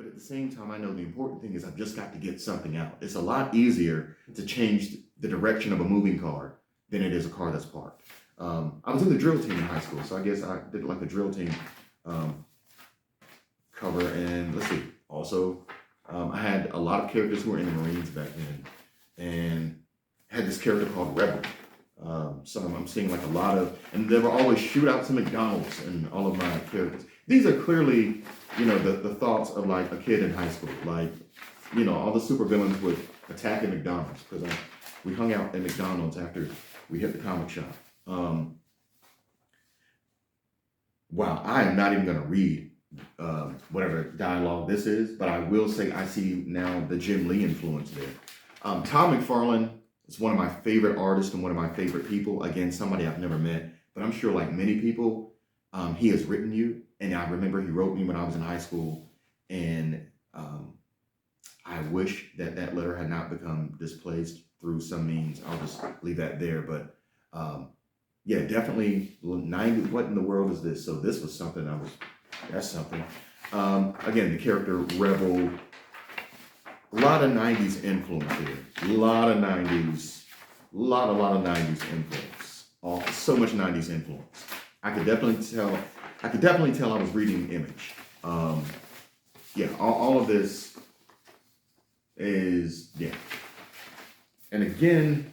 But at the same time, I know the important thing is I've just got to get something out. It's a lot easier to change the direction of a moving car than it is a car that's parked. I was in the drill team in high school, so I guess I did like a drill team cover. And let's see, also, I had a lot of characters who were in the Marines back then, and had this character called Rebel. So I'm seeing like a lot of, and there were always shootouts in McDonald's and all of my characters. These are clearly, the thoughts of like a kid in high school. Like, all the supervillains would attack at McDonald's because we hung out at McDonald's after we hit the comic shop. Wow, I am not even going to read whatever dialogue this is, but I will say I see now the Jim Lee influence there. Todd McFarlane is one of my favorite artists and one of my favorite people. Again, somebody I've never met, but I'm sure like many people, he has written you. And I remember he wrote me when I was in high school, and I wish that that letter had not become displaced through some means. I'll just leave that there. But yeah, definitely 90. What in the world is this? So this was something that's something. Again, the character Rebel, a lot of 90s influence here. A lot of 90s influence. So much 90s influence. I could definitely tell I was reading Image. Yeah, all of this is, yeah. And again,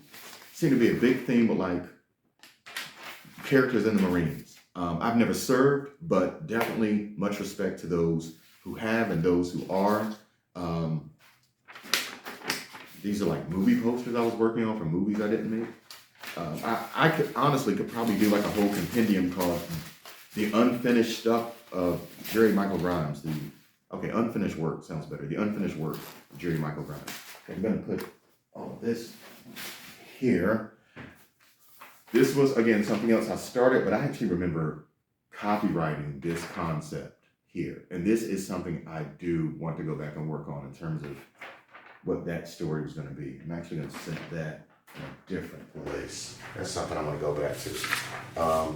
seemed to be a big theme with like characters in the Marines. I've never served, but definitely much respect to those who have and those who are. These are like movie posters I was working on for movies I didn't make. I could probably do like a whole compendium called The Unfinished Stuff of Jerry Michael Grimes. Unfinished work sounds better. The unfinished work of Jerry Michael Grimes. Okay, I'm gonna put all of this here. This was, again, something else I started, but I actually remember copywriting this concept here. And this is something I do want to go back and work on in terms of what that story was gonna be. I'm actually gonna set that in a different place. That's something I'm gonna go back to.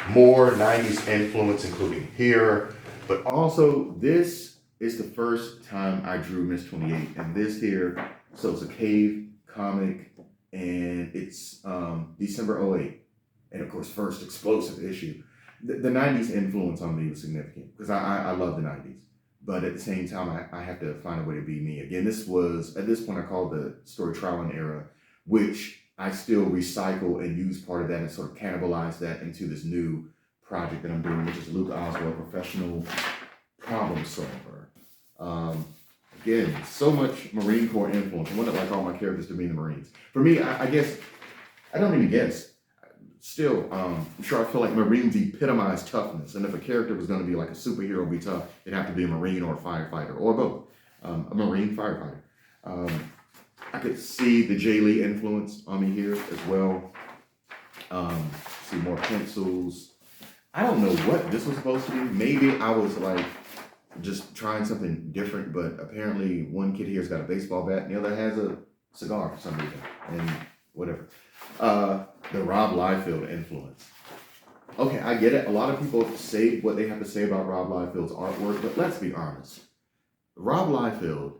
More 90s influence, including here, but also this is the first time I drew Miss 28, and this here, so it's a Cave comic, and it's December 08, and of course, first explosive issue. The 90s influence on me was significant, because I love the 90s, but at the same time, I have to find a way to be me. Again, this was, at this point, I called the story Trial and Error, which I still recycle and use part of that and sort of cannibalize that into this new project that I'm doing, which is Luke Oswald, Professional Problem Solver. Again, so much Marine Corps influence. I wanted like all my characters to be in the Marines. For me, I guess, I don't even guess. Still, I'm sure I feel like Marines epitomize toughness. And if a character was going to be like a superhero, be tough, it'd have to be a Marine or a firefighter, or both. A Marine firefighter. I could see the Jay Lee influence on me here as well. See more pencils. I don't know what this was supposed to be. Maybe I was like just trying something different, but apparently one kid here's got a baseball bat and the other has a cigar for some reason, and whatever. The Rob Liefeld influence. Okay, I get it. A lot of people say what they have to say about Rob Liefeld's artwork, but let's be honest. Rob Liefeld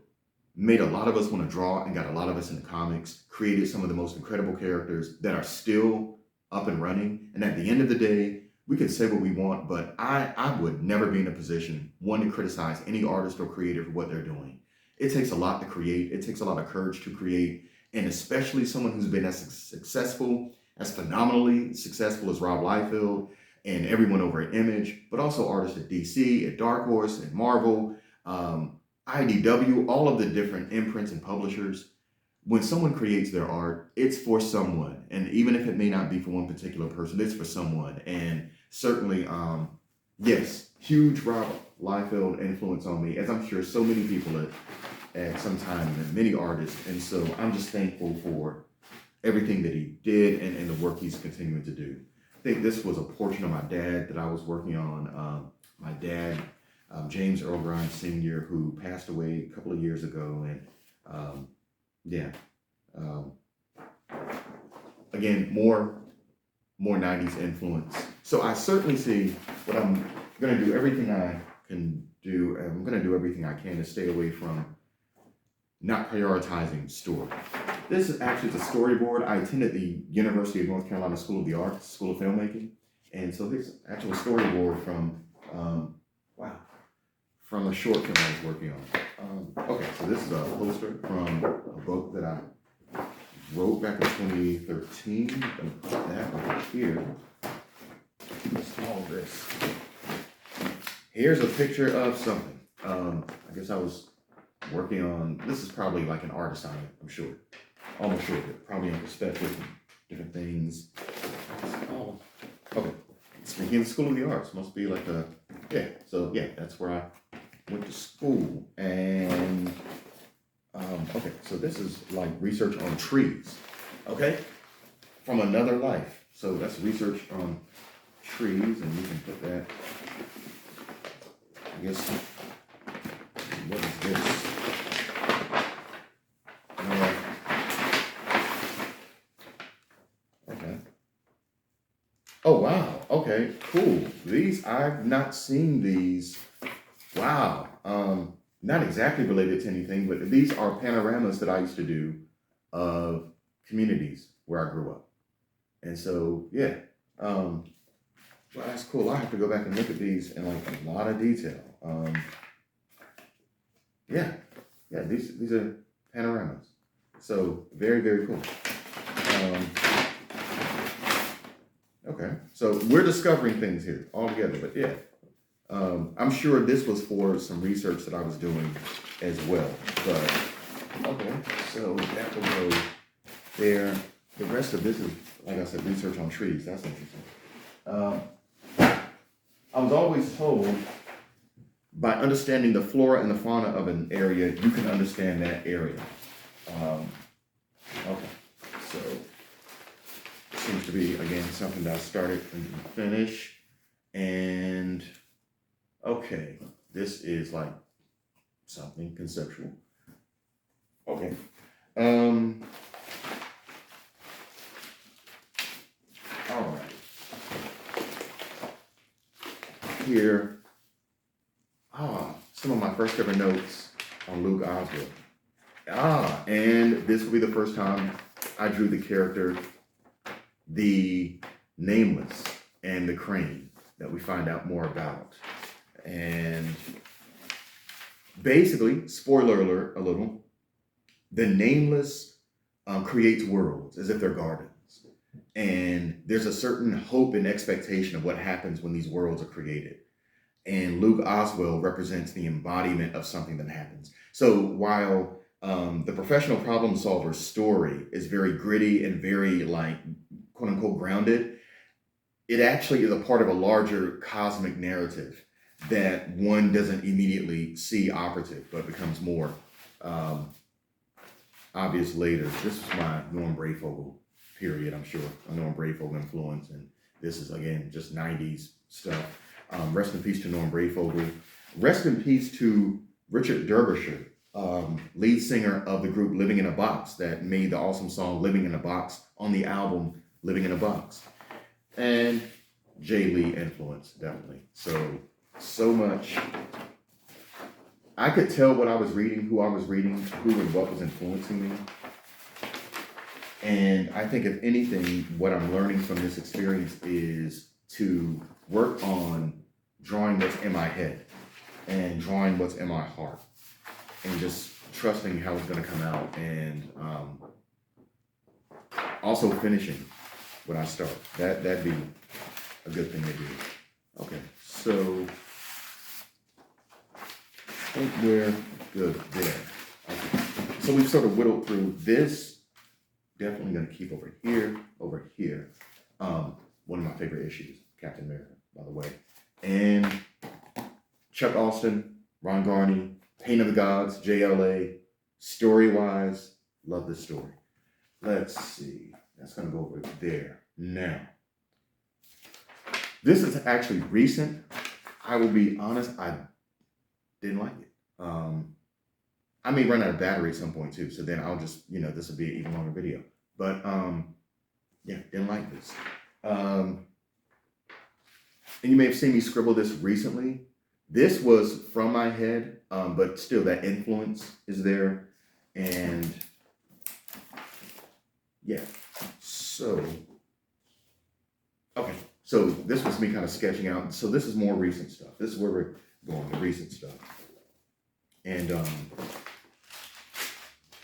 made a lot of us want to draw and got a lot of us into comics, created some of the most incredible characters that are still up and running. And at the end of the day, we can say what we want, but I would never be in a position, one, to criticize any artist or creator for what they're doing. It takes a lot to create. It takes a lot of courage to create. And especially someone who's been as successful, as phenomenally successful as Rob Liefeld and everyone over at Image, but also artists at DC, at Dark Horse, at Marvel, IDW, all of the different imprints and publishers. When someone creates their art, it's for someone. And even if it may not be for one particular person, it's for someone. And certainly, yes, huge Rob Liefeld influence on me, as I'm sure so many people at some time, and many artists. And so I'm just thankful for everything that he did and the work he's continuing to do. I think this was a portion of my dad that I was working on. My dad, James Earl Grimes Sr., who passed away a couple of years ago. And again, more 90s influence. So I certainly see what I'm going to do, everything I can I'm gonna do everything I can to stay away from not prioritizing story. This is actually the storyboard. I attended the University of North Carolina School of the Arts, School of Filmmaking. And so here's actual storyboard wow, from a short film I was working on. Okay, so this is a poster from a book that I wrote back in 2013. I'm gonna put that over here. What's all this? Here's a picture of something. I guess I was working on, this is probably like an art assignment, I'm sure. Almost sure, but probably on perspective and different things. Oh, okay. Speaking of the School of the Arts, must be like that's where I went to school. And, okay, so this is like research on trees, okay? From another life. So that's research on trees, and you can put that, I guess, what is this? Okay. Oh, wow. Okay, cool. These, I've not seen these. Wow. Not exactly related to anything, but these are panoramas that I used to do of communities where I grew up. And so, yeah. Well, that's cool. I have to go back and look at these in like a lot of detail. Yeah, these are panoramas. So very, very cool. Okay, so we're discovering things here all together, but yeah. I'm sure this was for some research that I was doing as well, but okay, so that will go there. The rest of this is, like I said, research on trees. That's interesting. I was always told by understanding the flora and the fauna of an area, you can understand that area. Okay, so seems to be, again, something that I started and didn't finish. And okay, this is like something conceptual. Okay. All right. Here, some of my first ever notes on Luke Oswald. And this will be the first time I drew the character, the Nameless, and the Crane that we find out more about. And basically, spoiler alert a little, the Nameless creates worlds as if they're gardens. And there's a certain hope and expectation of what happens when these worlds are created. And Luke Oswald represents the embodiment of something that happens. So while the professional problem solver story is very gritty and very like quote unquote grounded, it actually is a part of a larger cosmic narrative that one doesn't immediately see operative, but becomes more obvious later. This is my Norm Brayfogle period, I'm sure. A Norm Brayfogle influence, and this is again just 90s stuff. Rest in peace to Norm Brayfogle. Rest in peace to Richard Derbyshire, lead singer of the group Living in a Box that made the awesome song Living in a Box on the album Living in a Box. And Jay Lee influence, definitely. So much. I could tell what I was reading, who I was reading, who and what was influencing me. And I think if anything, what I'm learning from this experience is to work on drawing what's in my head and drawing what's in my heart and just trusting how it's going to come out, and also finishing what I start. That'd be a good thing to do. Okay, so I think we're good there. Okay. So we've sort of whittled through this. Definitely going to keep over here. One of my favorite issues, Captain America, by the way. And Chuck Austin, Ron Garney, Pain of the Gods, JLA. Story-wise, love this story. Let's see. That's going to go over there. Now, this is actually recent. I will be honest, I didn't like it. I may run out of battery at some point too, so then I'll just, this will be an even longer video. But yeah, didn't like this. And you may have seen me scribble this recently, This was from my head, but still that influence is there. And yeah, so, okay. So this was me kind of sketching out. So this is more recent stuff. This is where we're going, the recent stuff. And,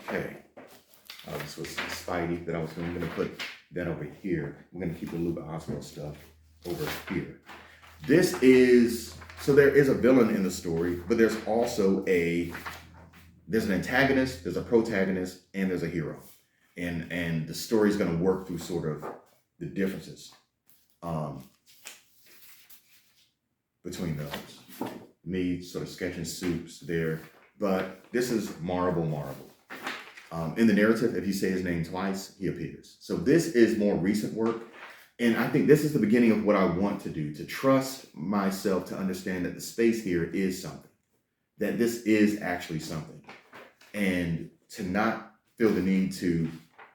okay. This was Spidey that I was going to put that over here. We're going to keep the Luke Oswald stuff over here. This is, so there is a villain in the story, but there's also there's an antagonist, there's a protagonist, and there's a hero. And the story is going to work through sort of the differences between those. Me sort of sketching soups there, but this is Marvel. In the narrative, if you say his name twice, he appears. So this is more recent work. And I think this is the beginning of what I want to do, to trust myself to understand that the space here is something, that this is actually something, and to not feel the need to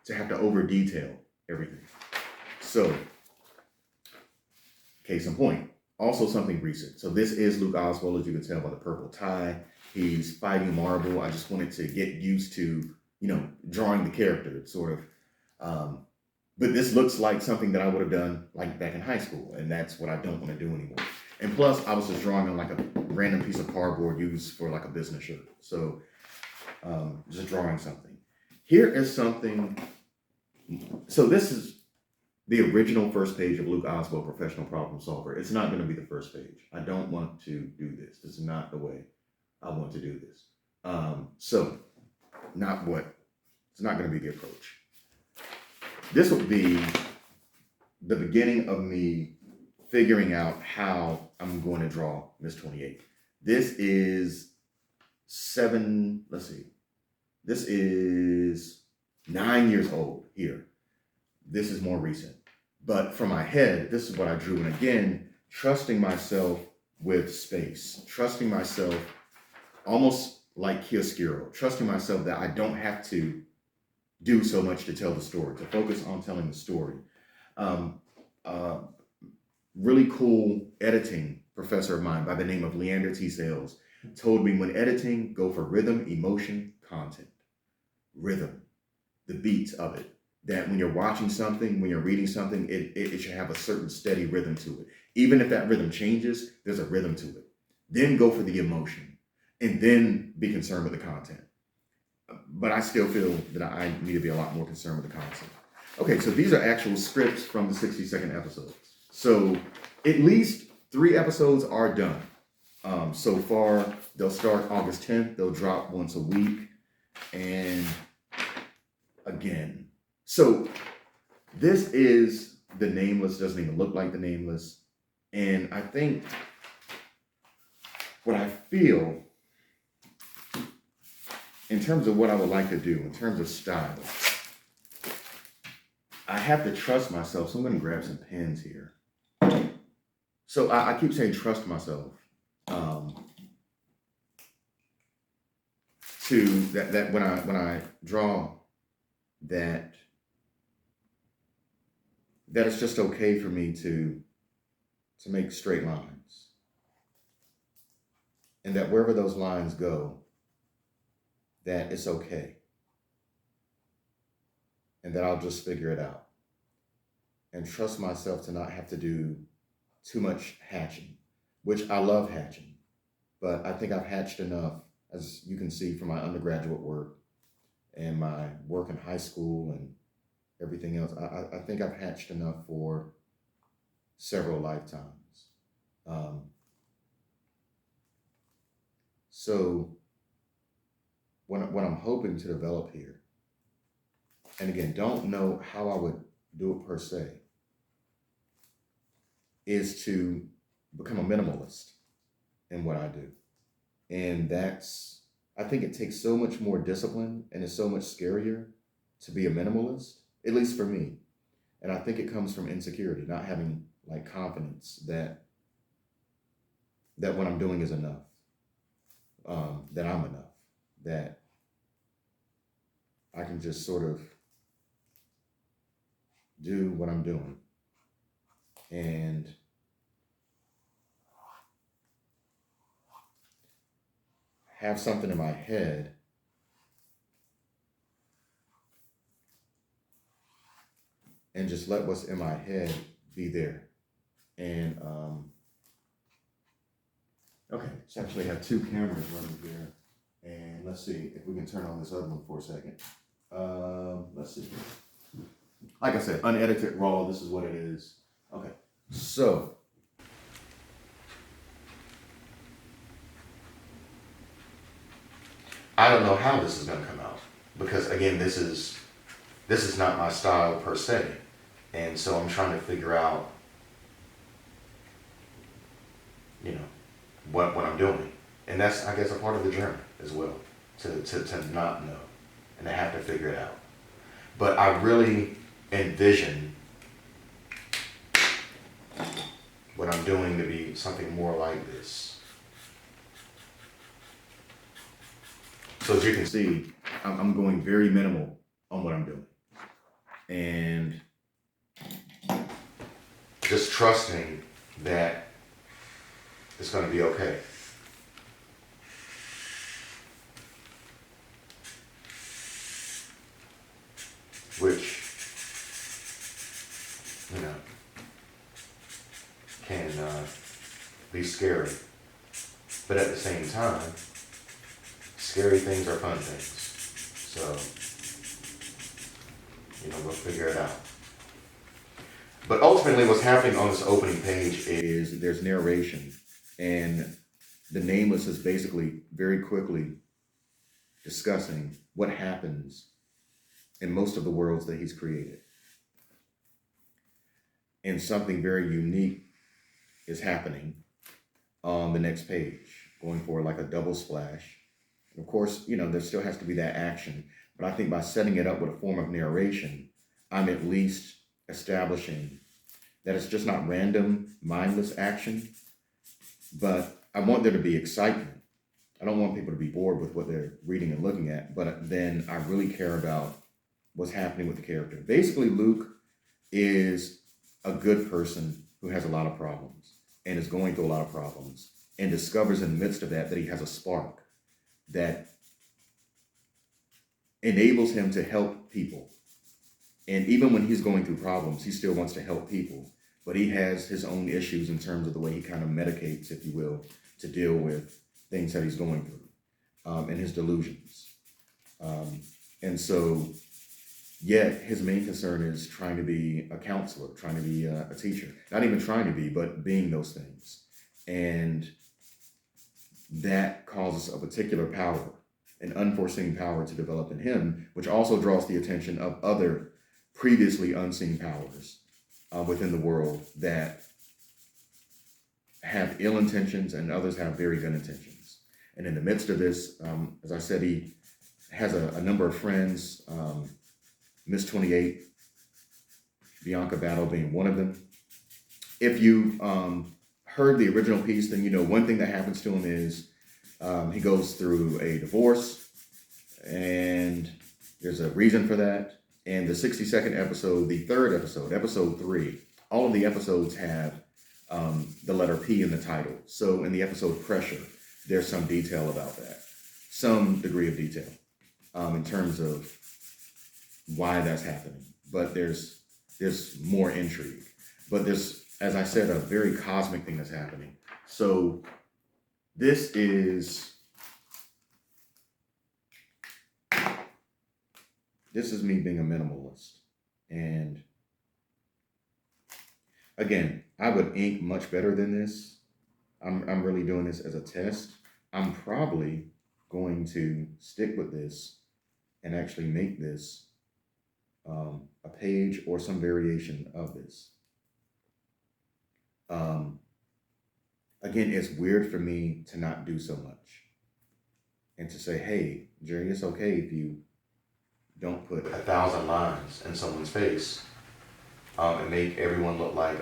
have to over detail everything. So, case in point, also something recent. So this is Luke Oswald, as you can tell by the purple tie. He's fighting Marvel. I just wanted to get used to, drawing the character sort of. But this looks like something that I would have done like back in high school, and that's what I don't want to do anymore. And plus, I was just drawing on like a random piece of cardboard used for like a business shirt. So just drawing something. Here is something. So this is the original first page of Luke Oswald, Professional Problem Solver. It's not going to be the first page. I don't want to do this. This is not the way I want to do this. It's not going to be the approach. This will be the beginning of me figuring out how I'm going to draw Miss 28. This is this is 9 years old here. This is more recent. But from my head, this is what I drew. And again, trusting myself with space, trusting myself almost like Chiaroscuro, trusting myself that I don't have to do so much to tell the story, to focus on telling the story. Really cool editing professor of mine by the name of Leander T. Sales told me, when editing, go for rhythm, emotion, content. Rhythm, the beats of it. That when you're watching something, when you're reading something, it should have a certain steady rhythm to it. Even if that rhythm changes, there's a rhythm to it. Then go for the emotion, and then be concerned with the content. But I still feel that I need to be a lot more concerned with the content. Okay, so these are actual scripts from the 60-second episodes. So at least 3 episodes are done. So far, they'll start August 10th. They'll drop once a week. And again, so this is the Nameless, doesn't even look like the Nameless. And I think what I feel in terms of what I would like to do, in terms of style, I have to trust myself. So I'm going to grab some pens here. So I keep saying trust myself. To that when I draw that it's just okay for me to make straight lines, and that wherever those lines go, that it's okay, and that I'll just figure it out, and trust myself to not have to do too much hatching, which I love hatching, but I think I've hatched enough, as you can see from my undergraduate work and my work in high school and everything else. I think I've hatched enough for several lifetimes. So what I'm hoping to develop here, and again, don't know how I would do it per se, is to become a minimalist in what I do. And I think it takes so much more discipline, and it's so much scarier to be a minimalist, at least for me. And I think it comes from insecurity, not having like confidence that what I'm doing is enough, that I'm enough, that I can just sort of do what I'm doing. And have something in my head and just let what's in my head be there. And okay, so actually I have two cameras running here. And let's see if we can turn on this other one for a second. Let's see. Like I said, unedited raw, this is what it is. Okay, so I don't know how this is gonna come out because again, this is not my style per se. And so I'm trying to figure out, you know, what I'm doing. And that's, I guess, a part of the journey as well, to not know and to have to figure it out. But I really envision what I'm doing to be something more like this. So as you can see, I'm going very minimal on what I'm doing. And just trusting that it's going to be okay. Which, you know, can be scary. But at the same time, scary things are fun things. So, you know, we'll figure it out. But ultimately what's happening on this opening page is there's narration. And the Nameless is basically very quickly discussing what happens in most of the worlds that he's created. And something very unique is happening on the next page, going for like a double splash. And of course, you know, there still has to be that action, but I think by setting it up with a form of narration, I'm at least establishing that it's just not random, mindless action, but I want there to be excitement. I don't want people to be bored with what they're reading and looking at, but then I really care about what's happening with the character. Basically, Luke is a good person who has a lot of problems and is going through a lot of problems and discovers in the midst of that he has a spark that enables him to help people. And even when he's going through problems, he still wants to help people, but he has his own issues in terms of the way he kind of medicates, if you will, to deal with things that he's going through and his delusions. And so, yet his main concern is trying to be a counselor, trying to be a teacher. Not even trying to be, but being those things. And that causes a particular power, an unforeseen power to develop in him, which also draws the attention of other previously unseen powers within the world that have ill intentions and others have very good intentions. And in the midst of this, as I said, he has a number of friends, Miss 28, Bianca Battle being one of them. If you've heard the original piece, then you know one thing that happens to him is he goes through a divorce, and there's a reason for that. And the 62nd episode, the third episode, episode 3, all of the episodes have the letter P in the title. So in the episode Pressure, there's some detail about that, some degree of detail in terms of why that's happening. But there's more intrigue. But there's, as I said, a very cosmic thing that's happening. So this is me being a minimalist. And again, I would ink much better than this. I'm really doing this as a test. I'm probably going to stick with this and actually make this a page or some variation of this. Again, it's weird for me to not do so much and to say, hey, Jerry, it's okay if you don't put 1,000 lines in someone's face and make everyone look like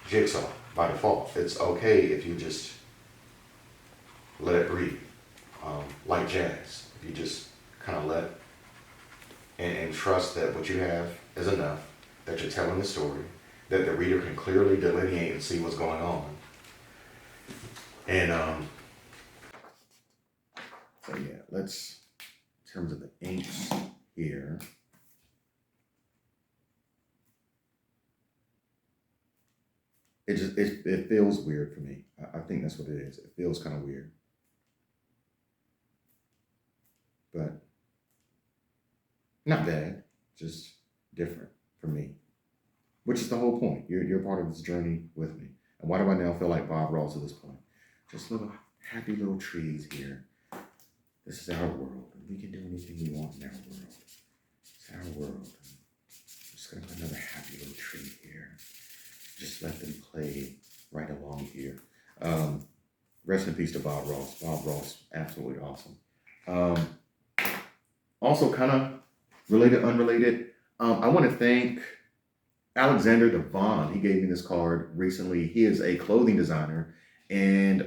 Jigsaw by default. It's okay if you just let it breathe, like jazz. If you just kind of let and trust that what you have is enough, that you're telling the story, that the reader can clearly delineate and see what's going on. And So yeah, let's, in terms of the inks here, it feels weird for me. I think that's what it is. It feels kind of weird, but not bad, just different for me, which is the whole point. You're part of this journey with me. And why do I now feel like Bob Ross at this point? Just little happy little trees here. This is our world, and we can do anything we want in our world. It's our world. I'm just gonna put another happy little tree here. Just let them play right along here. Rest in peace to Bob Ross. Bob Ross, absolutely awesome. Also, kind of related, unrelated. I want to thank Alexander Devon. He gave me this card recently. He is a clothing designer, and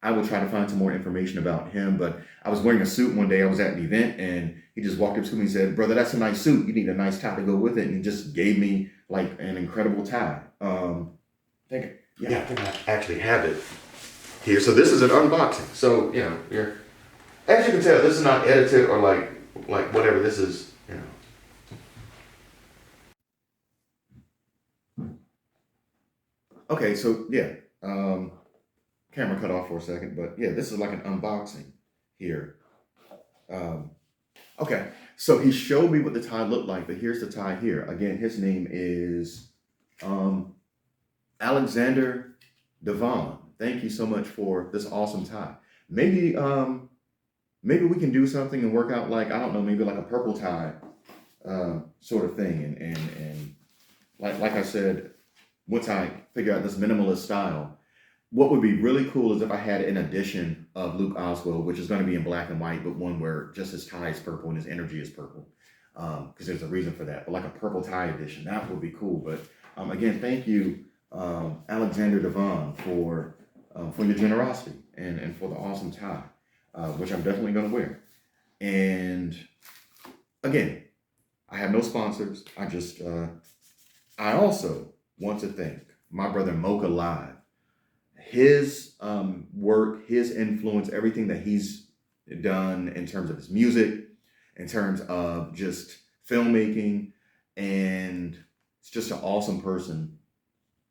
I will try to find some more information about him. But I was wearing a suit one day. I was at an event, and he just walked up to me and said, "Brother, that's a nice suit. You need a nice tie to go with it." And he just gave me like an incredible tie. I think I actually have it here. So this is an unboxing. So as you can tell, this is not edited or like whatever. This is Okay, so camera cut off for a second, but yeah, this is like an unboxing here. Okay, so he showed me what the tie looked like, but here's the tie here. Again, his name is Alexander Devon. Thank you so much for this awesome tie. Maybe we can do something and work out like, I don't know, maybe like a purple tie sort of thing. And like I said, once I figure out this minimalist style, what would be really cool is if I had an edition of Luke Oswald, which is going to be in black and white, but one where just his tie is purple and his energy is purple, because there's a reason for that. But like a purple tie edition, that would be cool. But again, thank you, Alexander Devon, for your generosity and for the awesome tie, which I'm definitely going to wear. And again, I have no sponsors. I also want to thank my brother Mocalive. His work, his influence, everything that he's done in terms of his music, in terms of just filmmaking, and it's just an awesome person.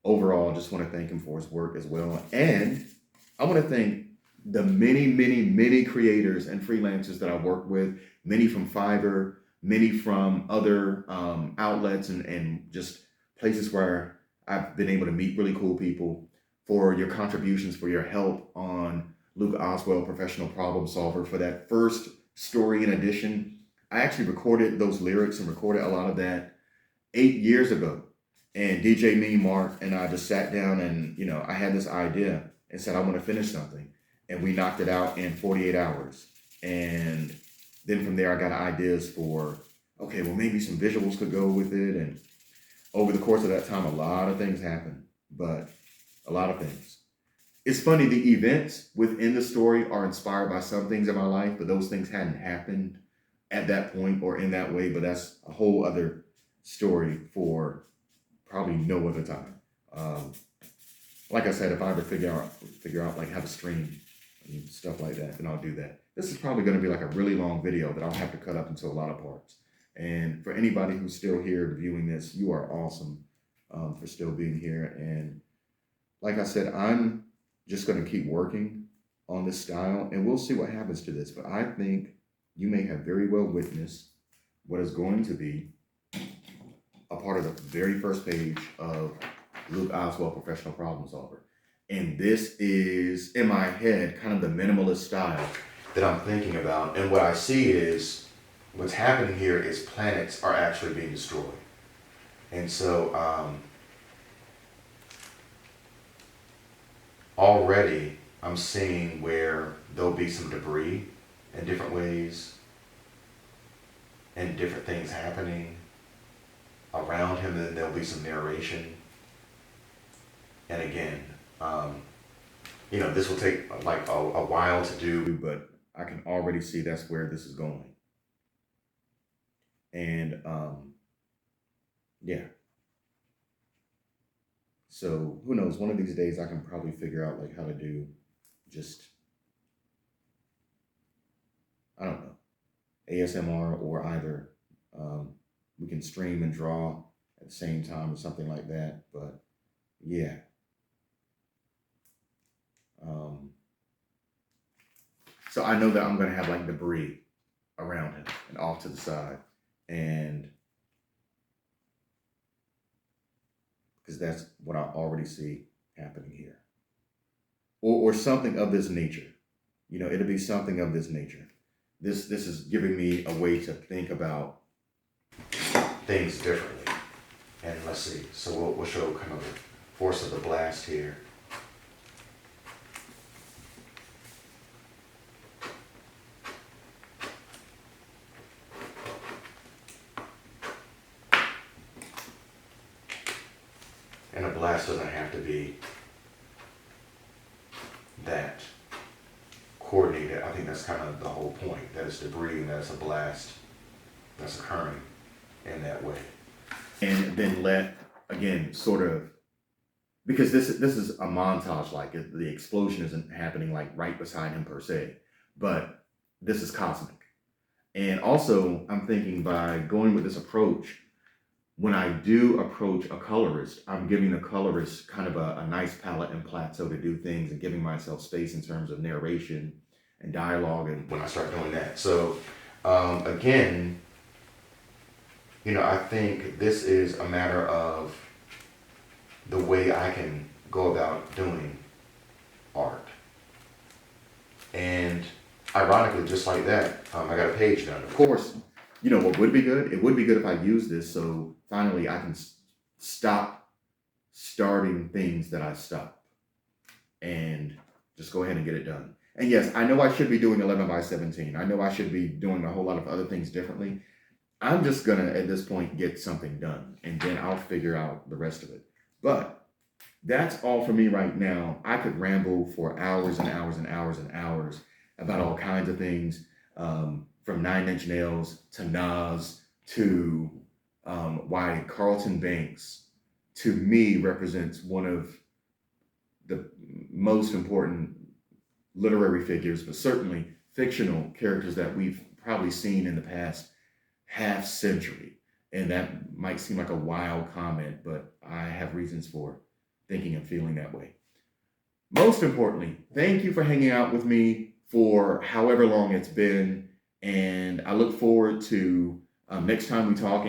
Overall, I just want to thank him for his work as well. And I want to thank the many, many, many creators and freelancers that I've worked with, many from Fiverr, many from other outlets and just places where I've been able to meet really cool people, for your contributions, for your help on Luke Oswald, Professional Problem Solver, for that first story in edition. I actually recorded those lyrics and recorded a lot of that 8 years ago. And DJ Me, Mark, and I just sat down and, I had this idea and said, I want to finish something. And we knocked it out in 48 hours. And then from there, I got ideas for, okay, well, maybe some visuals could go with it. And over the course of that time, a lot of things happened, but a lot of things. It's funny, the events within the story are inspired by some things in my life, but those things hadn't happened at that point or in that way, but that's a whole other story for probably no other time. Like I said, if I ever figure out like how to stream and stuff like that, then I'll do that. This is probably going to be like a really long video that I'll have to cut up into a lot of parts. And for anybody who's still here viewing this, you are awesome for still being here. And like I said, I'm just going to keep working on this style, and we'll see what happens to this. But I think you may have very well witnessed what is going to be a part of the very first page of Luke Oswald, Professional Problem Solver. And this is, in my head, kind of the minimalist style that I'm thinking about. And what I see is, what's happening here is planets are actually being destroyed. And so already I'm seeing where there'll be some debris in different ways and different things happening around him, and then there'll be some narration. And again, this will take like a while to do, but I can already see that's where this is going. And so who knows, one of these days I can probably figure out like how to do just I don't know, ASMR, or either we can stream and draw at the same time or something like that. But yeah. Um, so I know that I'm gonna have like debris around him and off to the side, and because that's what I already see happening here, or something of this nature. You know, it'll be something of this nature. This is giving me a way to think about things differently. And let's see. So we'll show kind of the force of the blast here. And a blast doesn't have to be that coordinated. I think that's kind of the whole point. That it's debris and that's a blast that's occurring in that way. And then let, again, sort of, because this is a montage, like the explosion isn't happening like right beside him per se, but this is cosmic. And also I'm thinking by going with this approach, when I do approach a colorist, I'm giving the colorist kind of a nice palette and plateau to do things and giving myself space in terms of narration and dialogue. And when I start doing that. So again, you know, I think this is a matter of the way I can go about doing art. And ironically, just like that, I got a page done. Of course, you know what would be good? It would be good if I use this so finally I can stop starting things that I stop and just go ahead and get it done. And yes, I know I should be doing 11 by 17. I know I should be doing a whole lot of other things differently. I'm just gonna, at this point, get something done and then I'll figure out the rest of it. But that's all for me right now. I could ramble for hours and hours and hours and hours about all kinds of things, from Nine Inch Nails to Nas to why Carlton Banks, to me, represents one of the most important literary figures, but certainly fictional characters that we've probably seen in the past half century. And that might seem like a wild comment, but I have reasons for thinking and feeling that way. Most importantly, thank you for hanging out with me for however long it's been. And I look forward to next time we talk.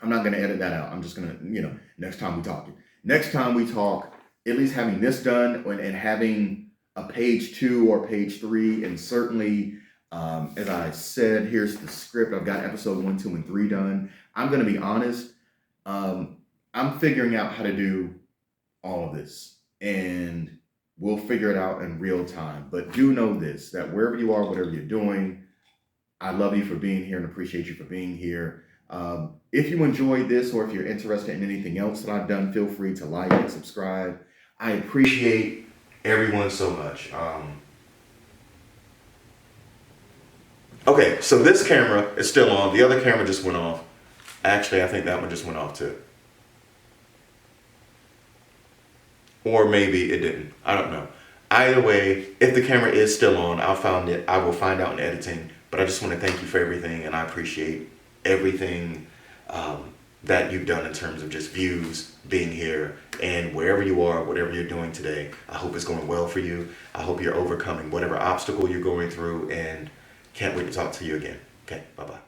I'm not going to edit that out. I'm just going to, next time we talk. Next time we talk, at least having this done and having a page 2 or page 3, and certainly, as I said, here's the script. I've got episode 1, 2, and 3 done. I'm going to be honest. I'm figuring out how to do all of this, and we'll figure it out in real time. But do know this, that wherever you are, whatever you're doing, I love you for being here and appreciate you for being here. If you enjoyed this, or if you're interested in anything else that I've done, feel free to like and subscribe. I appreciate everyone so much. Okay, so this camera is still on. The other camera just went off. Actually, I think that one just went off too. Or maybe it didn't. I don't know. Either way, if the camera is still on, I will find out in editing. But I just want to thank you for everything, and I appreciate everything that you've done in terms of just views, being here, and wherever you are, whatever you're doing today. I hope it's going well for you. I hope you're overcoming whatever obstacle you're going through, and can't wait to talk to you again. Okay, bye-bye.